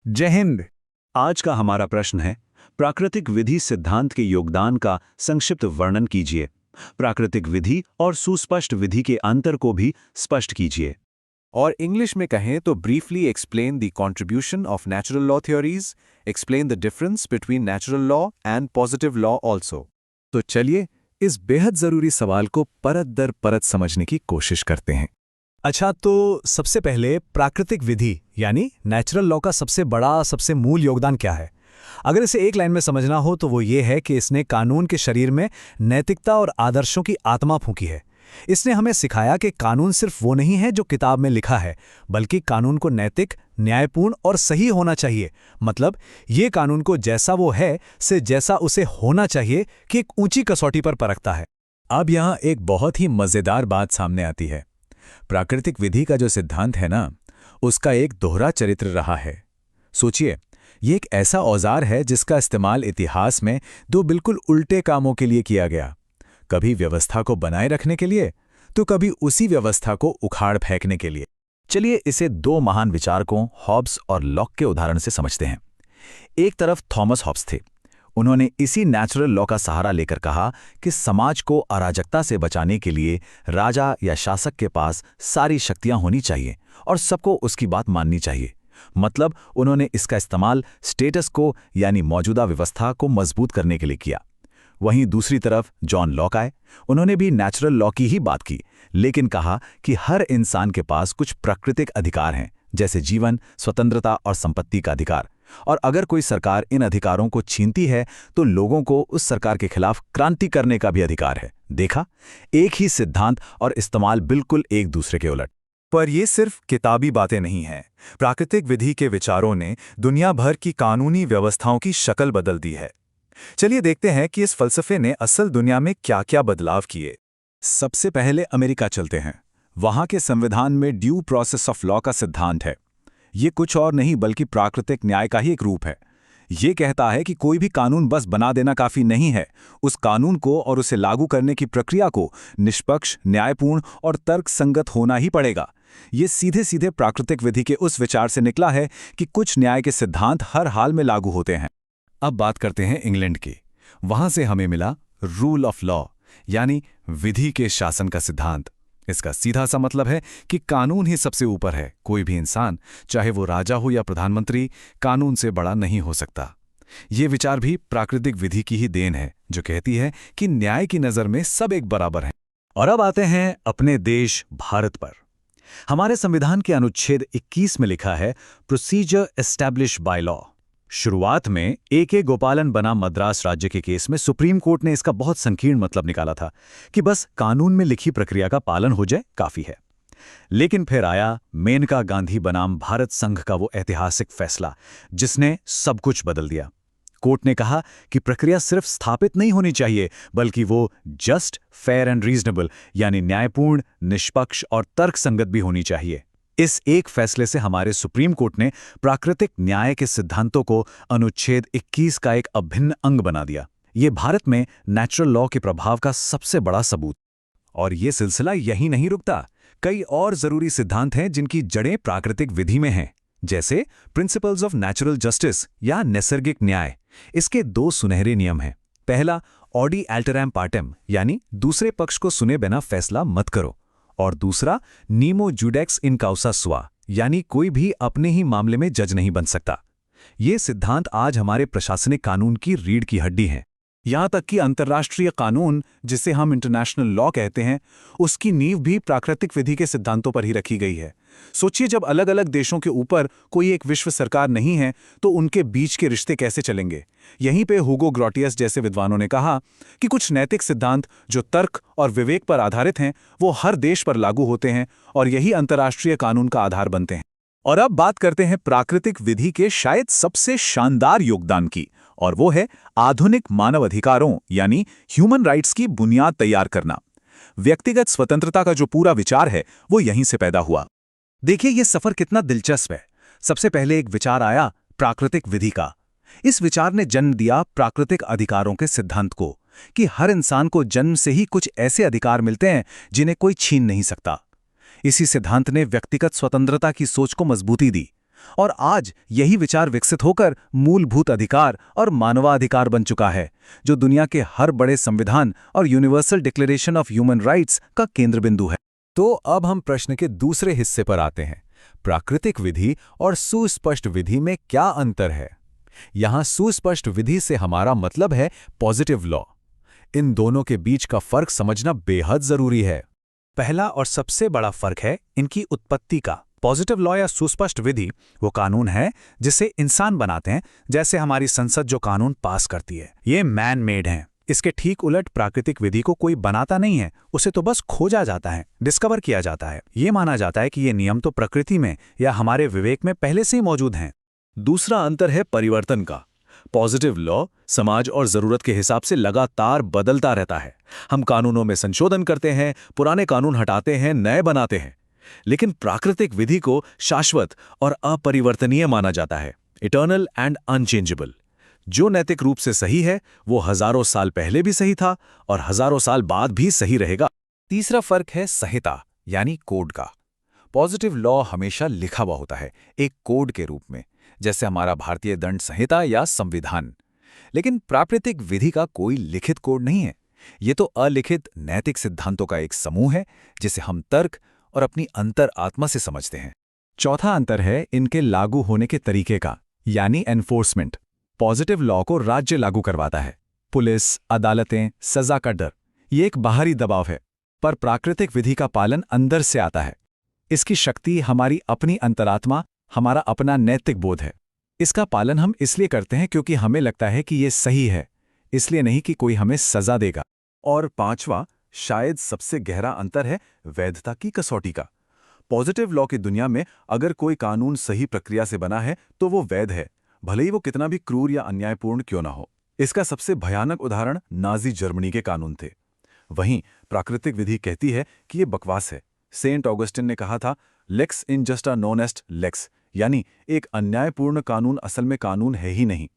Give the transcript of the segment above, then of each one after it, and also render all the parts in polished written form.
जय हिंद। आज का हमारा प्रश्न है, प्राकृतिक विधि सिद्धांत के योगदान का संक्षिप्त वर्णन कीजिए। प्राकृतिक विधि और सुस्पष्ट विधि के अंतर को भी स्पष्ट कीजिए। और इंग्लिश में कहें तो briefly explain the contribution of natural law theories, explain the difference between natural law and positive law also. तो चलिए इस बेहद जरूरी सवाल को परत दर परत समझने की कोशिश करते हैं। अच्छा, तो सबसे पहले प्राकृतिक विधि यानी नेचुरल लॉ का सबसे बड़ा, सबसे मूल योगदान क्या है? अगर इसे एक लाइन में समझना हो तो वो ये है कि इसने कानून के शरीर में नैतिकता और आदर्शों की आत्मा फूंकी है। इसने हमें सिखाया कि कानून सिर्फ वो नहीं है जो किताब में लिखा है, बल्कि कानून को नैतिक, न्यायपूर्ण और सही होना चाहिए। मतलब ये कानून को जैसा वो है से जैसा उसे होना चाहिए कि एक ऊंची कसौटी पर परखता है। अब यहाँ एक बहुत ही मजेदार बात सामने आती है। प्राकृतिक विधि का जो सिद्धांत है ना, उसका एक दोहरा चरित्र रहा है। सोचिए, ये एक ऐसा औजार है जिसका इस्तेमाल इतिहास में दो बिल्कुल उल्टे कामों के लिए किया गया। कभी व्यवस्था को बनाए रखने के लिए, तो कभी उसी व्यवस्था को उखाड़ फेंकने के लिए। चलिए इसे दो महान विचारकों हॉब्स और लॉक के उदाहरण से समझते हैं। एक तरफ थॉमस हॉब्स थे। उन्होंने इसी नेचुरल लॉ का सहारा लेकर कहा कि समाज को अराजकता से बचाने के लिए राजा या शासक के पास सारी शक्तियां होनी चाहिए और सबको उसकी बात माननी चाहिए। मतलब उन्होंने इसका इस्तेमाल स्टेटस को यानी मौजूदा व्यवस्था को मजबूत करने के लिए किया। वहीं दूसरी तरफ जॉन लॉक आए। उन्होंने भी नेचुरल लॉ की ही बात की, लेकिन कहा कि हर इंसान के पास कुछ प्राकृतिक अधिकार हैं, जैसे जीवन, स्वतंत्रता और संपत्ति का अधिकार। और अगर कोई सरकार इन अधिकारों को छीनती है तो लोगों को उस सरकार के खिलाफ क्रांति करने का भी अधिकार है। देखा, एक ही सिद्धांत और इस्तेमाल बिल्कुल एक दूसरे के उलट। पर ये सिर्फ किताबी बातें नहीं हैं। प्राकृतिक विधि के विचारों ने दुनिया भर की कानूनी व्यवस्थाओं की शक्ल बदल दी है। चलिए देखते हैं कि इस फलसफे ने असल दुनिया में क्या-क्या बदलाव किए। सबसे पहले अमेरिका चलते हैं। वहां के संविधान में ड्यू प्रोसेस ऑफ लॉ का सिद्धांत है। ये कुछ और नहीं बल्कि प्राकृतिक न्याय का ही एक रूप है। ये कहता है कि कोई भी कानून बस बना देना काफी नहीं है। उस कानून को और उसे लागू करने की प्रक्रिया को निष्पक्ष, न्यायपूर्ण और तर्कसंगत होना ही पड़ेगा। ये सीधे सीधे प्राकृतिक विधि के उस विचार से निकला है कि कुछ न्याय के सिद्धांत हर हाल में लागू होते हैं। अब बात करते हैं इंग्लैंड की। वहां से हमें मिला रूल ऑफ लॉ यानी विधि के शासन का सिद्धांत। इसका सीधा सा मतलब है कि कानून ही सबसे ऊपर है। कोई भी इंसान, चाहे वो राजा हो या प्रधानमंत्री, कानून से बड़ा नहीं हो सकता। ये विचार भी प्राकृतिक विधि की ही देन है, जो कहती है कि न्याय की नज़र में सब एक बराबर हैं। और अब आते हैं अपने देश भारत पर। हमारे संविधान के अनुच्छेद 21 में लिखा है, प्रोसीजर एस्टैब्लिश बाय लॉ। शुरुआत में ए.के. गोपालन बनाम मद्रास राज्य के केस में सुप्रीम कोर्ट ने इसका बहुत संकीर्ण मतलब निकाला था कि बस कानून में लिखी प्रक्रिया का पालन हो जाए काफी है। लेकिन फिर आया मेनका गांधी बनाम भारत संघ का वो ऐतिहासिक फैसला, जिसने सब कुछ बदल दिया। कोर्ट ने कहा कि प्रक्रिया सिर्फ स्थापित नहीं होनी चाहिए, बल्कि वो जस्ट, फेयर एंड रीजनेबल यानी न्यायपूर्ण, निष्पक्ष और तर्कसंगत भी होनी चाहिए। इस एक फैसले से हमारे सुप्रीम कोर्ट ने प्राकृतिक न्याय के सिद्धांतों को अनुच्छेद 21 का एक अभिन्न अंग बना दिया। ये भारत में नेचुरल लॉ के प्रभाव का सबसे बड़ा सबूत। और ये सिलसिला यहीं नहीं रुकता। कई और जरूरी सिद्धांत हैं जिनकी जड़ें प्राकृतिक विधि में हैं, जैसे प्रिंसिपल्स ऑफ नेचुरल जस्टिस या नैसर्गिक न्याय। इसके दो सुनहरे नियम हैं। पहला, ऑडी अल्टरम पार्टेम यानी दूसरे पक्ष को सुने बिना फैसला मत करो। और दूसरा, नीमो जुडेक्स इन काउसा सुआ यानी कोई भी अपने ही मामले में जज नहीं बन सकता। ये सिद्धांत आज हमारे प्रशासनिक कानून की रीढ़ की हड्डी हैं। यहाँ तक कि अंतर्राष्ट्रीय कानून, जिसे हम इंटरनेशनल लॉ कहते हैं, उसकी नींव भी प्राकृतिक विधि के सिद्धांतों पर ही रखी गई है। सोचिए, जब अलग अलग देशों के ऊपर कोई एक विश्व सरकार नहीं है तो उनके बीच के रिश्ते कैसे चलेंगे। यहीं पे हुगो ग्रोटियस जैसे विद्वानों ने कहा कि कुछ नैतिक सिद्धांत जो तर्क और विवेक पर आधारित हैं, वो हर देश पर लागू होते हैं और यही अंतर्राष्ट्रीय कानून का आधार बनते हैं। और अब बात करते हैं प्राकृतिक विधि के शायद सबसे शानदार योगदान की, और वो है आधुनिक मानव अधिकारों यानी ह्यूमन राइट्स की बुनियाद तैयार करना। व्यक्तिगत स्वतंत्रता का जो पूरा विचार है वो यहीं से पैदा हुआ। देखिए ये सफर कितना दिलचस्प है। सबसे पहले एक विचार आया प्राकृतिक विधि का। इस विचार ने जन्म दिया प्राकृतिक अधिकारों के सिद्धांत को कि हर इंसान को जन्म से ही कुछ ऐसे अधिकार मिलते हैं जिन्हें कोई छीन नहीं सकता। इसी सिद्धांत ने व्यक्तिगत स्वतंत्रता की सोच को मजबूती दी। और आज यही विचार विकसित होकर मूलभूत अधिकार और मानवाधिकार बन चुका है, जो दुनिया के हर बड़े संविधान और universal declaration of human rights का केंद्र बिंदु है। तो अब हम प्रश्न के दूसरे हिस्से पर आते हैं। प्राकृतिक विधि और सुस्पष्ट विधि में क्या अंतर है? यहां सुस्पष्ट विधि से हमारा मतलब है पॉजिटिव लॉ। इन दोनों के बीच का फर्क समझना बेहद जरूरी है। पहला और सबसे बड़ा फर्क है इनकी उत्पत्ति का। पॉजिटिव लॉ या सुस्पष्ट विधि वो कानून है जिसे इंसान बनाते हैं, जैसे हमारी संसद जो कानून पास करती है। ये मैन मेड हैं। इसके ठीक उलट प्राकृतिक विधि को कोई बनाता नहीं है, उसे तो बस खोजा जाता है, डिस्कवर किया जाता है। ये माना जाता है कि ये नियम तो प्रकृति में या हमारे विवेक में पहले से ही मौजूद हैं। दूसरा अंतर है परिवर्तन का। पॉजिटिव लॉ समाज और जरूरत के हिसाब से लगातार बदलता रहता है। हम कानूनों में संशोधन करते हैं, पुराने कानून हटाते हैं, नए बनाते हैं। लेकिन प्राकृतिक विधि को शाश्वत और अपरिवर्तनीय माना जाता है, इटर्नल एंड अनचेंजेबल। जो नैतिक रूप से सही है वो हजारों साल पहले भी सही था और हजारों साल बाद भी सही रहेगा। तीसरा फर्क है संहिता यानी कोड का। पॉजिटिव लॉ हमेशा लिखा हुआ होता है, एक कोड के रूप में, जैसे हमारा भारतीय दंड संहिता या संविधान। लेकिन प्राकृतिक विधि का कोई लिखित कोड नहीं है। ये तो अलिखित नैतिक सिद्धांतों का एक समूह है जिसे हम तर्क और अपनी अंतर आत्मा से समझते हैं। चौथा अंतर है इनके लागू होने के तरीके का, यानी एनफोर्समेंट। पॉजिटिव लॉ को राज्य लागू करवाता है, पुलिस, अदालतें, सजा का डर, ये एक बाहरी दबाव है। पर प्राकृतिक विधि का पालन अंदर से आता है। इसकी शक्ति हमारी अपनी अंतरात्मा, हमारा अपना नैतिक बोध है। इसका पालन हम इसलिए करते हैं क्योंकि हमें लगता है कि ये सही है, इसलिए नहीं कि कोई हमें सजा देगा। और पांचवा, शायद सबसे गहरा अंतर है वैधता की कसौटी का। पॉजिटिव लॉ की दुनिया में अगर कोई कानून सही प्रक्रिया से बना है तो वो वैध है, भले ही वो कितना भी क्रूर या अन्यायपूर्ण क्यों ना हो। इसका सबसे भयानक उदाहरण नाजी जर्मनी के कानून थे। वहीं प्राकृतिक विधि कहती है कि ये बकवास है। सेंट ऑगस्टिन ने कहा था, लेक्स इनजस्टा नॉन एस्ट लेक्स, यानी एक अन्यायपूर्ण कानून असल में कानून है ही नहीं।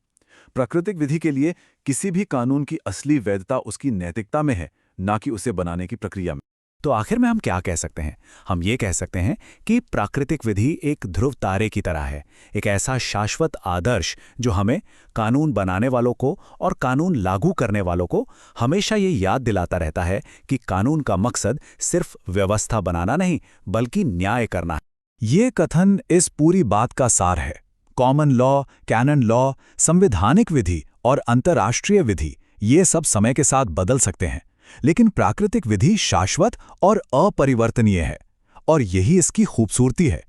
प्राकृतिक विधि के लिए किसी भी कानून की असली वैधता उसकी नैतिकता में है, ना कि उसे बनाने की प्रक्रिया में। तो आखिर में हम क्या कह सकते हैं? हम ये कह सकते हैं कि प्राकृतिक विधि एक ध्रुव तारे की तरह है, एक ऐसा शाश्वत आदर्श जो हमें, कानून बनाने वालों को और कानून लागू करने वालों को हमेशा ये याद दिलाता रहता है कि कानून का मकसद सिर्फ व्यवस्था बनाना नहीं, बल्कि न्याय करना है। ये कथन इस पूरी बात का सार है। कॉमन लॉ, कैनन लॉ, संवैधानिक विधि और अंतर्राष्ट्रीय विधि, ये सब समय के साथ बदल सकते हैं, लेकिन प्राकृतिक विधि शाश्वत और अपरिवर्तनीय है। और यही इसकी खूबसूरती है।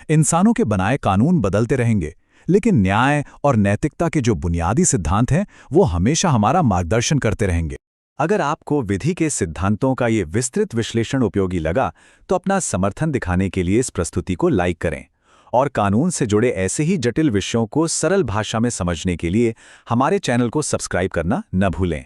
इंसानों के बनाए कानून बदलते रहेंगे, लेकिन न्याय और नैतिकता के जो बुनियादी सिद्धांत हैं वो हमेशा हमारा मार्गदर्शन करते रहेंगे। अगर आपको विधि के सिद्धांतों का ये विस्तृत विश्लेषण उपयोगी लगा तो अपना समर्थन दिखाने के लिए इस प्रस्तुति को लाइक करें, और कानून से जुड़े ऐसे ही जटिल विषयों को सरल भाषा में समझने के लिए हमारे चैनल को सब्सक्राइब करना न भूलें।